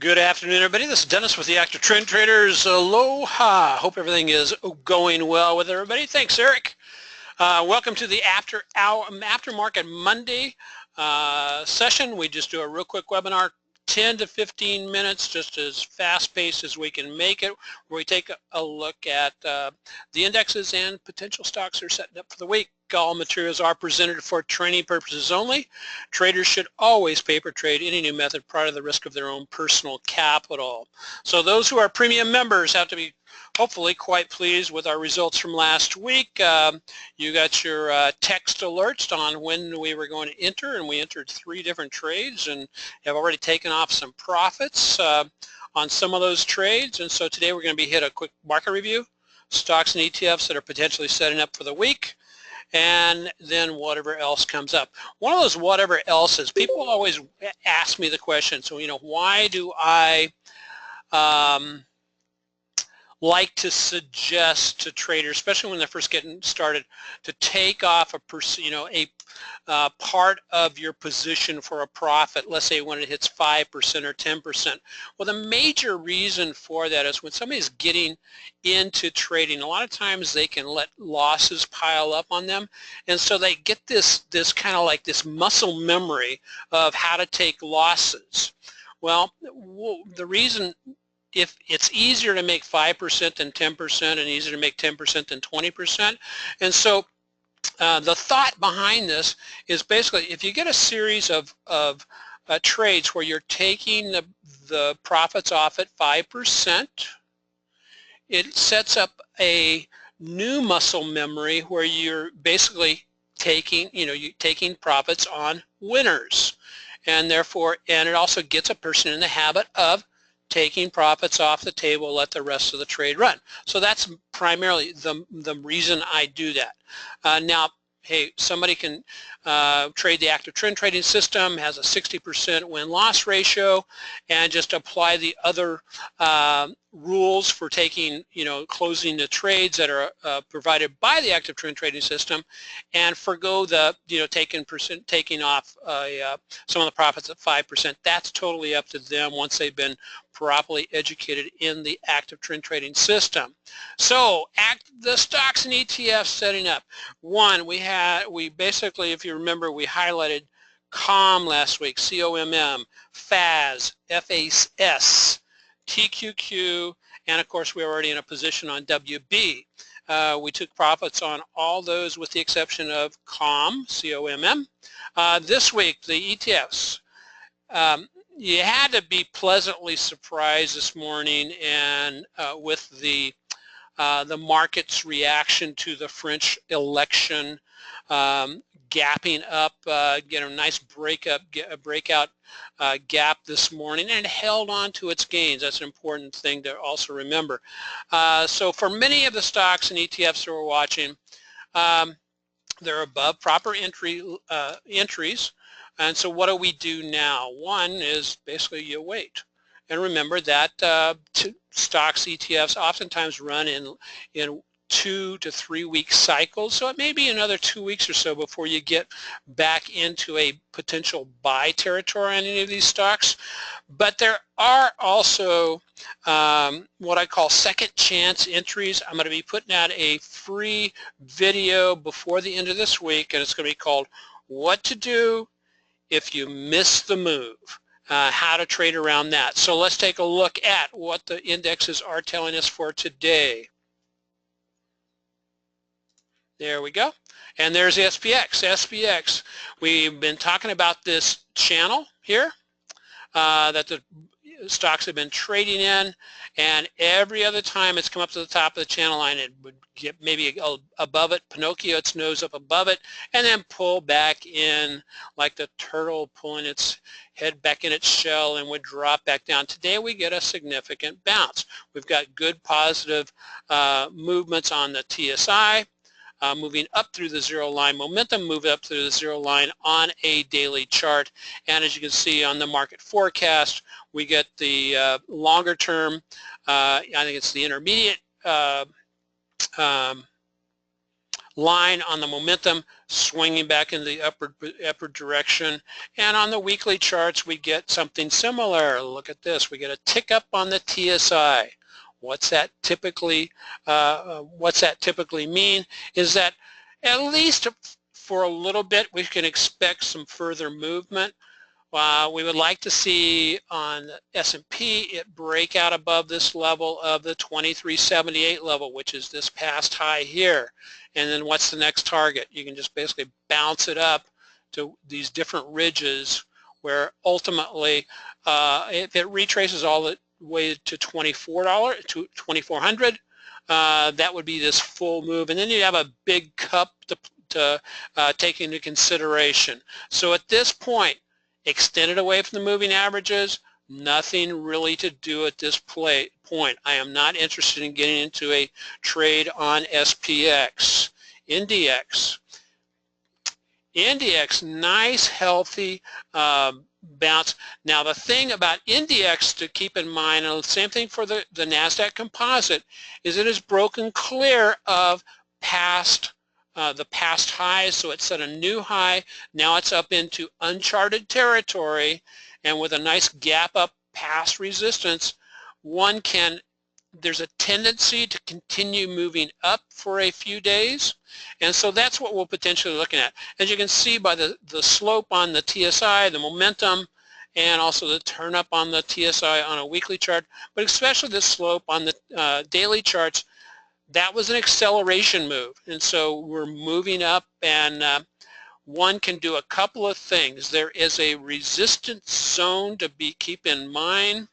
Good afternoon, everybody. This is Dennis with the Active Trend Traders. Aloha. Hope everything is going well with everybody. Thanks, Eric. Welcome to the Aftermarket Monday session. We just do a real quick webinar, 10 to 15 minutes, just as fast-paced as we can make it, where we take a look at the indexes and potential stocks that are setting up for the week. All materials are presented for training purposes only. Traders should always paper trade any new method prior to the risk of their own personal capital. So those who are premium members have to be hopefully quite pleased with our results from last week. You got your text alerts on when we were going to enter, and we entered 3 different trades and have already taken off some profits on some of those trades. And so today we're going to be hit a quick market review, stocks and ETFs that are potentially setting up for the week, and then whatever else comes up. One of those whatever else's, people always ask me the question, so why do I like to suggest to traders, especially when they're first getting started, to take off a part of your position for a profit, let's say when it hits 5% or 10%. Well, the major reason for that is when somebody's getting into trading, a lot of times they can let losses pile up on them, and so they get this kind of like this muscle memory of how to take losses. Well, the reason, if it's easier to make 5% than 10% and easier to make 10% than 20%. And so the thought behind this is basically if you get a series of trades where you're taking the profits off at 5%, it sets up a new muscle memory where you're basically taking profits on winners, and therefore, and it also gets a person in the habit of taking profits off the table, let the rest of the trade run. So that's primarily the reason I do that. Now, hey, somebody can trade the active trend trading system, has a 60% win-loss ratio, and just apply the other rules for taking, closing the trades that are provided by the active trend trading system, and forgo the, taking off some of the profits at 5%. That's totally up to them once they've been properly educated in the active trend trading system. So the stocks and ETFs setting up. One, we basically, if you remember, we highlighted COM last week, COMM, FAS, FAS, TQQ, and of course we're already in a position on WB. We took profits on all those with the exception of COM, COMM. This week, the ETFs. You had to be pleasantly surprised this morning and with the market's reaction to the French election, gapping up, get a nice breakout gap this morning, and it held on to its gains. That's an important thing to also remember. So for many of the stocks and ETFs that we're watching, they're above proper entries. And so what do we do now? One is basically you wait. And remember that stocks, ETFs oftentimes run in 2 to 3 week cycles, so it may be another 2 weeks or so before you get back into a potential buy territory on any of these stocks. But there are also what I call second chance entries. I'm going to be putting out a free video before the end of this week, and it's going to be called What to Do If You Miss the Move. How to trade around that. So let's take a look at what the indexes are telling us for today. There we go. And there's SPX. SPX, we've been talking about this channel here that the stocks have been trading in, and every other time it's come up to the top of the channel line, it would get maybe above it, Pinocchio its nose up above it, and then pull back in like the turtle pulling its head back in its shell, and would drop back down. Today we get a significant bounce. We've got good positive movements on the TSI, moving up through the zero line, momentum move up through the zero line on a daily chart. And as you can see on the market forecast, we get the longer term, I think it's the intermediate line on the momentum swinging back in the upward direction. And on the weekly charts, we get something similar. Look at this. We get a tick up on the TSI. What's that typically mean? Is that at least for a little bit we can expect some further movement. We would like to see on S&P it break out above this level of the 2378 level, which is this past high here. And then what's the next target? You can just basically bounce it up to these different ridges where ultimately if it retraces all the way to $24, to 2400, that would be this full move. And then you have a big cup to take into consideration. So at this point, extended away from the moving averages, nothing really to do at this point. I am not interested in getting into a trade on SPX. Index, nice, healthy bounce. Now the thing about Index to keep in mind, and the same thing for the NASDAQ composite, is it is broken clear of the past highs, so it set a new high. Now it's up into uncharted territory, and with a nice gap up past resistance, there's a tendency to continue moving up for a few days, and so that's what we'll potentially be looking at. As you can see by the slope on the TSI, the momentum, and also the turn up on the TSI on a weekly chart, but especially the slope on the daily charts, that was an acceleration move, and so we're moving up, and one can do a couple of things. There is a resistance zone to keep in mind.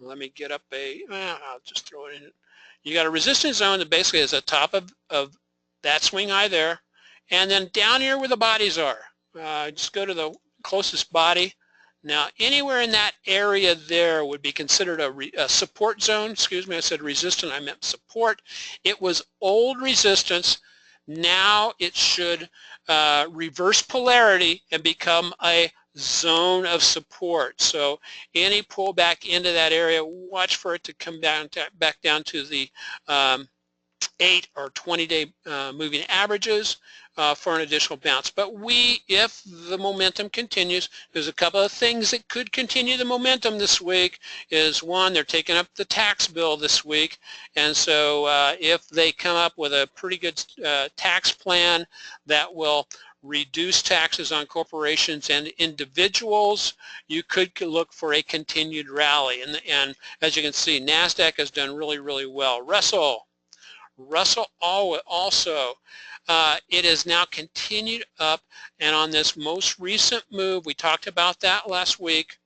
Let me get up I'll just throw it in. You got a resistance zone that basically is the top of that swing high there, and then down here where the bodies are. Just go to the closest body. Now anywhere in that area there would be considered a support zone. Excuse me, I said resistance, I meant support. It was old resistance. Now it should reverse polarity and become a zone of support. So any pullback into that area, watch for it to come down back down to the 8 or 20-day moving averages for an additional bounce. But if the momentum continues, there's a couple of things that could continue the momentum this week. Is one, they're taking up the tax bill this week, and so if they come up with a pretty good tax plan that will reduce taxes on corporations and individuals, you could look for a continued rally. And as you can see, NASDAQ has done really, really well. Russell also, it has now continued up, and on this most recent move, we talked about that last week.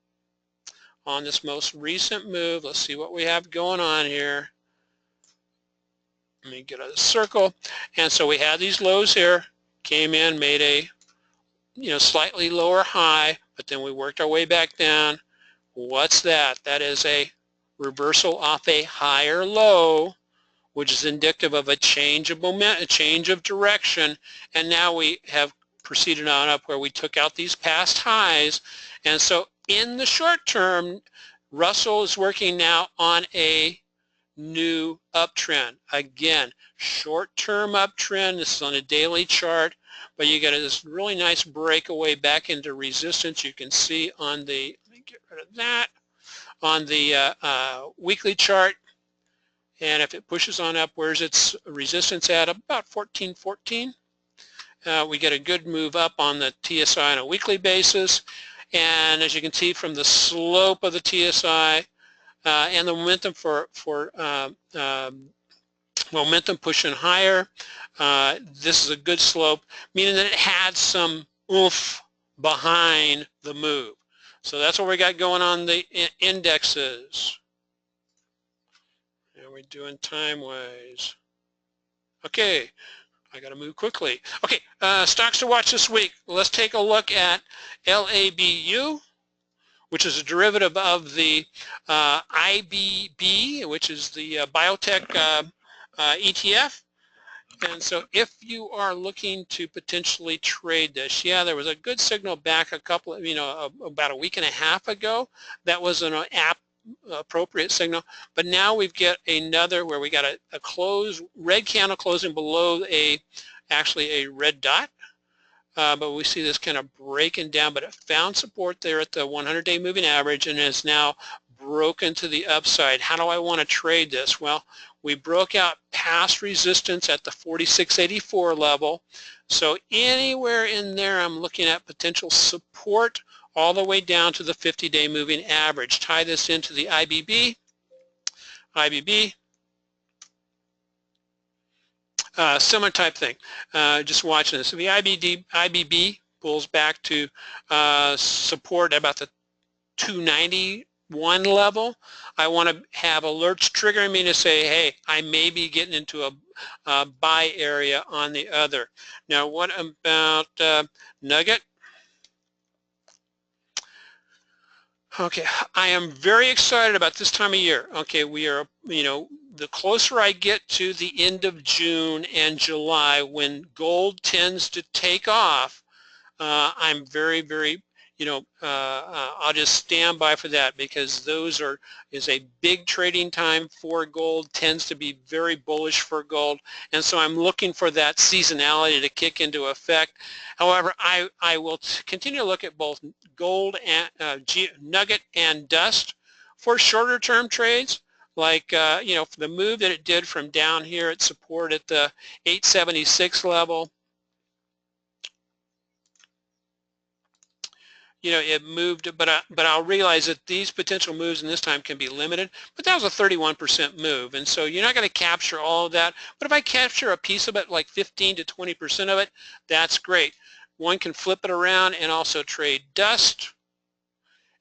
On this most recent move, let's see what we have going on here. Let me get a circle. And so we had these lows here, came in, made a slightly lower high, but then we worked our way back down. What's that? That is a reversal off a higher low, which is indicative of a change of momentum, a change of direction, and now we have proceeded on up where we took out these past highs. And so in the short term, Russell is working now on a new uptrend. Again, short-term uptrend. This is on a daily chart, but you get this really nice breakaway back into resistance. You can see on the, let me get rid of that, on the weekly chart. And if it pushes on up, where's its resistance at? About 1414. We get a good move up on the TSI on a weekly basis. And as you can see from the slope of the TSI and the momentum for momentum pushing higher, this is a good slope, meaning that it had some oomph behind the move. So that's what we got going on the indexes. We're doing time-wise. Okay, I got to move quickly. Okay, stocks to watch this week. Let's take a look at LABU, which is a derivative of the IBB, which is the biotech ETF. And so if you are looking to potentially trade this, yeah, there was a good signal back about a week and a half ago. That was an appropriate signal, but now we've got another where we got a red candle closing below a actually a red dot. But we see this kind of breaking down, but it found support there at the 100-day moving average and is now broken to the upside. How do I want to trade this? Well, we broke out past resistance at the 46.84 level. So anywhere in there I'm looking at potential support all the way down to the 50-day moving average. Tie this into the IBB. Similar type thing. Just watching this. So the IBB pulls back to support about the 291 level. I want to have alerts triggering me to say, hey, I may be getting into a buy area on the other. Now, what about Nugget? Okay, I am very excited about this time of year. Okay, we are, the closer I get to the end of June and July when gold tends to take off, I'm very, very, I'll just stand by for that because is a big trading time for gold, tends to be very bullish for gold, and so I'm looking for that seasonality to kick into effect. However, I will continue to look at both gold and nugget and dust for shorter term trades, like for the move that it did from down here at support at the 876 level. It moved, but I'll realize that these potential moves in this time can be limited. But that was a 31% move, and so you're not going to capture all of that. But if I capture a piece of it, like 15 to 20% of it, that's great. One can flip it around and also trade dust.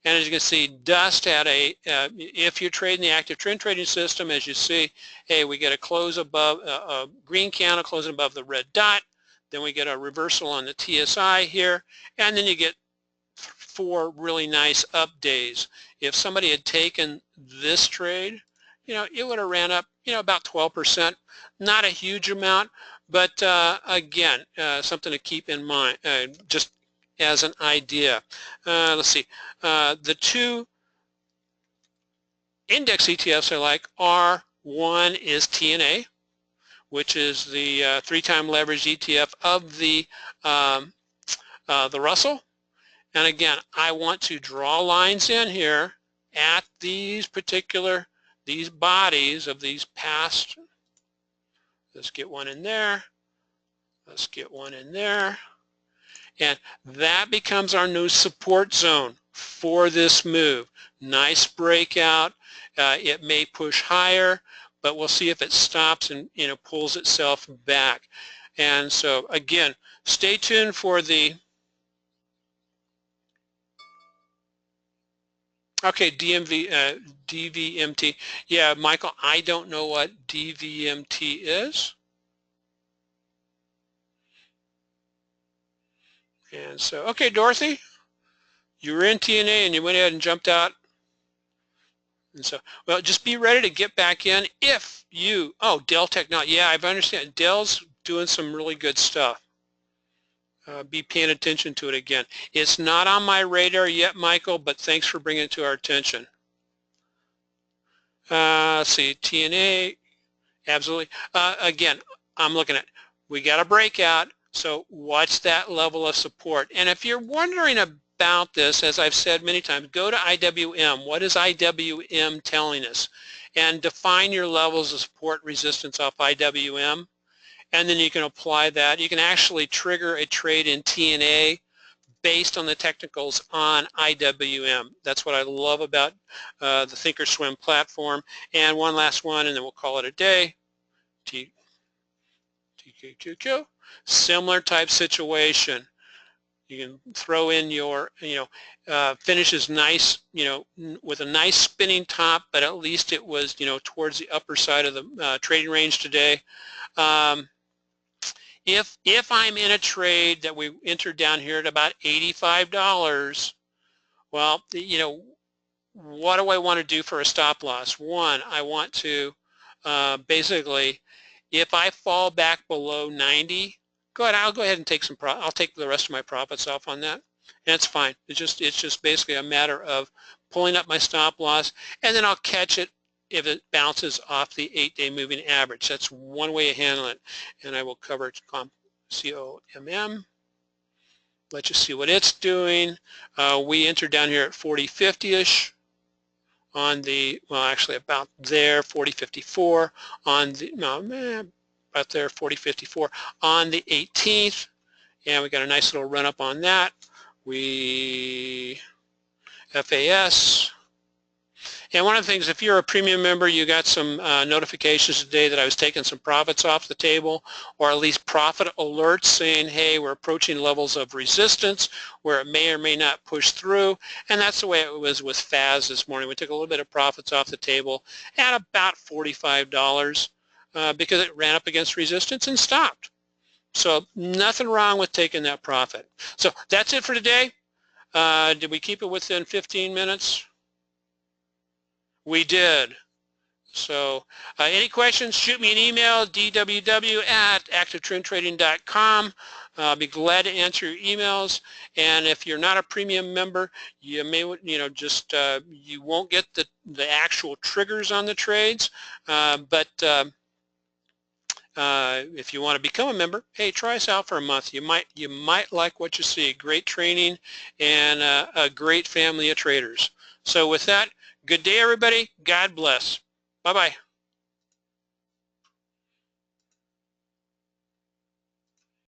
And as you can see, dust had if you're trading the active trend trading system, as you see, hey, we get a close above, a green candle closing above the red dot. Then we get a reversal on the TSI here, and then you get 4 really nice up days. If somebody had taken this trade, it would have ran up, about 12%. Not a huge amount, but again, something to keep in mind, just as an idea. Let's see. The 2 index ETFs I like are, one is TNA, which is the 3-time leveraged ETF of the Russell. And again, I want to draw lines in here at these bodies of these past. Let's get one in there. Let's get one in there. And that becomes our new support zone for this move. Nice breakout. It may push higher, but we'll see if it stops and pulls itself back. And so again, stay tuned for the okay, DVMT. Yeah, Michael, I don't know what DVMT is. And so, okay, Dorothy, you were in TNA and you went ahead and jumped out. And so, well, just be ready to get back in if you, Dell Technology. Yeah, I understand. Dell's doing some really good stuff. Be paying attention to it again. It's not on my radar yet, Michael, but thanks for bringing it to our attention. Let's see, TNA, absolutely. Again, I'm looking at, we got a breakout, so watch that level of support. And if you're wondering about this, as I've said many times, go to IWM. What is IWM telling us? And define your levels of support resistance off IWM. And then you can apply that. You can actually trigger a trade in TNA based on the technicals on IWM. That's what I love about the Thinkorswim platform. And one last one, and then we'll call it a day. TKQQ. Similar type situation. You can throw in your, finishes nice, with a nice spinning top, but at least it was, towards the upper side of the trading range today. If I'm in a trade that we entered down here at about $85, well, what do I want to do for a stop loss? One, I want to basically, if I fall back below 90, I'll go ahead and take I'll take the rest of my profits off on that. And it's fine. It's just basically a matter of pulling up my stop loss, and then I'll catch it if it bounces off the 8-day moving average. That's one way of handling it, and I will cover COMM. Let you see what it's doing. We entered down here at 40.50ish on the, well, actually about there, 40.54 on the, no, about there, 40.54 on the 18th, and we got a nice little run up on that. We FAS. And one of the things, if you're a premium member, you got some notifications today that I was taking some profits off the table, or at least profit alerts saying, hey, we're approaching levels of resistance where it may or may not push through. And that's the way it was with FAS this morning. We took a little bit of profits off the table at about $45 because it ran up against resistance and stopped. So nothing wrong with taking that profit. So that's it for today. Did we keep it within 15 minutes? We did. So any questions, shoot me an email, dww@activetrendtrading.com. I'll be glad to answer your emails. And if you're not a premium member, you may, just you won't get the actual triggers on the trades. But if you want to become a member, hey, try us out for a month. You might like what you see. Great training and a great family of traders. So with that, good day, everybody. God bless. Bye-bye.